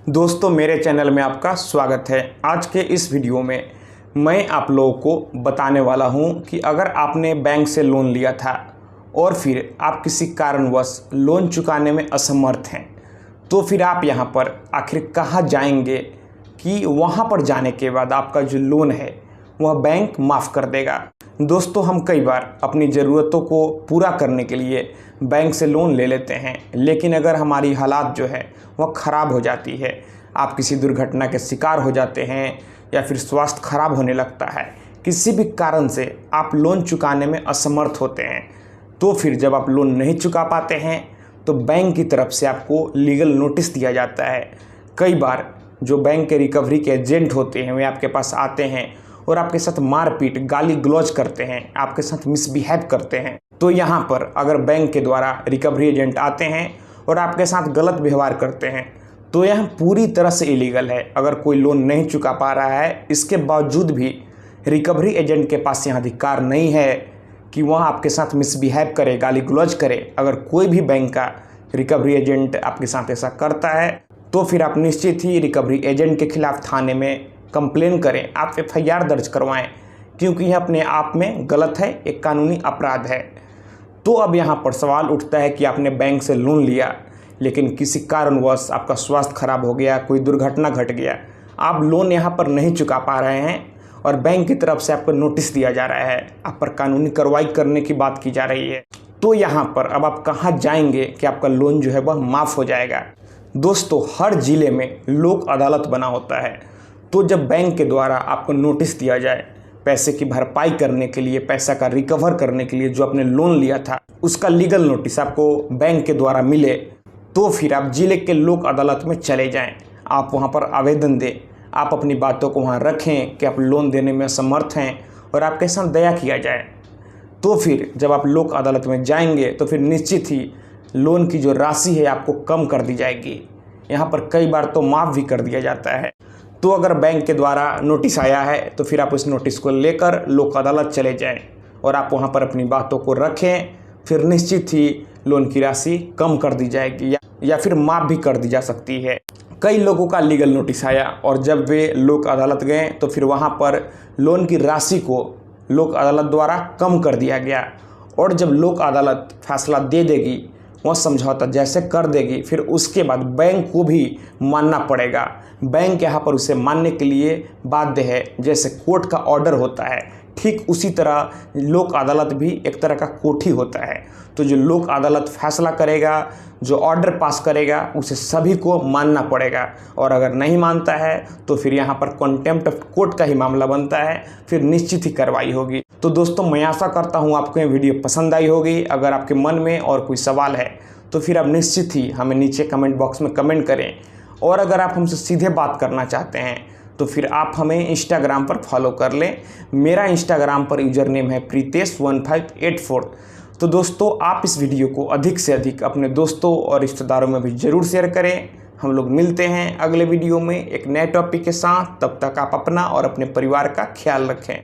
दोस्तों मेरे चैनल में आपका स्वागत है। आज के इस वीडियो में मैं आप लोगों को बताने वाला हूं कि अगर आपने बैंक से लोन लिया था और फिर आप किसी कारणवश लोन चुकाने में असमर्थ हैं तो फिर आप यहां पर आखिर कहां जाएंगे कि वहां पर जाने के बाद आपका जो लोन है वह बैंक माफ़ कर देगा। दोस्तों हम कई बार अपनी ज़रूरतों को पूरा करने के लिए बैंक से लोन ले लेते हैं, लेकिन अगर हमारी हालात जो है वह ख़राब हो जाती है, आप किसी दुर्घटना के शिकार हो जाते हैं या फिर स्वास्थ्य खराब होने लगता है, किसी भी कारण से आप लोन चुकाने में असमर्थ होते हैं, तो फिर जब आप लोन नहीं चुका पाते हैं तो बैंक की तरफ से आपको लीगल नोटिस दिया जाता है। कई बार जो बैंक के रिकवरी के एजेंट होते हैं वे आपके पास आते हैं और आपके साथ मारपीट गाली गलौज करते हैं, आपके साथ मिसबिहेव करते हैं। तो यहाँ पर अगर बैंक के द्वारा रिकवरी एजेंट आते हैं और आपके साथ गलत व्यवहार करते हैं तो यह पूरी तरह से इलीगल है। अगर कोई लोन नहीं चुका पा रहा है इसके बावजूद भी रिकवरी एजेंट के पास यह अधिकार नहीं है कि वह आपके साथ मिसबिहेव करे, गाली गलौज करे। अगर कोई भी बैंक का रिकवरी एजेंट आपके साथ ऐसा करता है तो फिर आप निश्चित ही रिकवरी एजेंट के खिलाफ थाने में कंप्लेन करें, आप FIR दर्ज करवाएं, क्योंकि यह अपने आप में गलत है, एक कानूनी अपराध है। तो अब यहाँ पर सवाल उठता है कि आपने बैंक से लोन लिया लेकिन किसी कारणवश आपका स्वास्थ्य खराब हो गया, कोई दुर्घटना घट गया, आप लोन यहाँ पर नहीं चुका पा रहे हैं और बैंक की तरफ से आपको नोटिस दिया जा रहा है, आप पर कानूनी कार्रवाई करने की बात की जा रही है। तो यहाँ पर अब आप कहाँ जाएंगे कि आपका लोन जो है वह माफ़ हो जाएगा। दोस्तों हर ज़िले में लोक अदालत बना होता है, तो जब बैंक के द्वारा आपको नोटिस दिया जाए पैसे की भरपाई करने के लिए, पैसा का रिकवर करने के लिए जो आपने लोन लिया था उसका लीगल नोटिस आपको बैंक के द्वारा मिले, तो फिर आप ज़िले के लोक अदालत में चले जाएं, आप वहां पर आवेदन दें, आप अपनी बातों को वहां रखें कि आप लोन देने में असमर्थ हैं और आपके साथ दया किया जाए। तो फिर जब आप लोक अदालत में जाएंगे तो फिर निश्चित ही लोन की जो राशि है आपको कम कर दी जाएगी, यहाँ पर कई बार तो माफ़ भी कर दिया जाता है। तो अगर बैंक के द्वारा नोटिस आया है तो फिर आप उस नोटिस को लेकर लोक अदालत चले जाएं और आप वहां पर अपनी बातों को रखें, फिर निश्चित ही लोन की राशि कम कर दी जाएगी या फिर माफ़ भी कर दी जा सकती है। कई लोगों का लीगल नोटिस आया और जब वे लोक अदालत गए तो फिर वहां पर लोन की राशि को लोक अदालत द्वारा कम कर दिया गया, और जब लोक अदालत फैसला दे देगी, वह समझौता जैसे कर देगी, फिर उसके बाद बैंक को भी मानना पड़ेगा। बैंक यहाँ पर उसे मानने के लिए बाध्य है। जैसे कोर्ट का ऑर्डर होता है ठीक उसी तरह लोक अदालत भी एक तरह का कोर्ट ही होता है। तो जो लोक अदालत फैसला करेगा, जो ऑर्डर पास करेगा, उसे सभी को मानना पड़ेगा, और अगर नहीं मानता है तो फिर यहाँ पर कॉन्टेम्प्ट ऑफ कोर्ट का ही मामला बनता है, फिर निश्चित ही कार्रवाई होगी। तो दोस्तों मैं आशा करता हूँ आपको ये वीडियो पसंद आई होगी। अगर आपके मन में और कोई सवाल है तो फिर आप निश्चित ही हमें नीचे कमेंट बॉक्स में कमेंट करें, और अगर आप हमसे सीधे बात करना चाहते हैं तो फिर आप हमें इंस्टाग्राम पर फॉलो कर लें। मेरा इंस्टाग्राम पर यूज़र नेम है Pritesh1584। तो दोस्तों आप इस वीडियो को अधिक से अधिक अपने दोस्तों और रिश्तेदारों में भी ज़रूर शेयर करें। हम लोग मिलते हैं अगले वीडियो में एक नए टॉपिक के साथ। तब तक आप अपना और अपने परिवार का ख्याल रखें।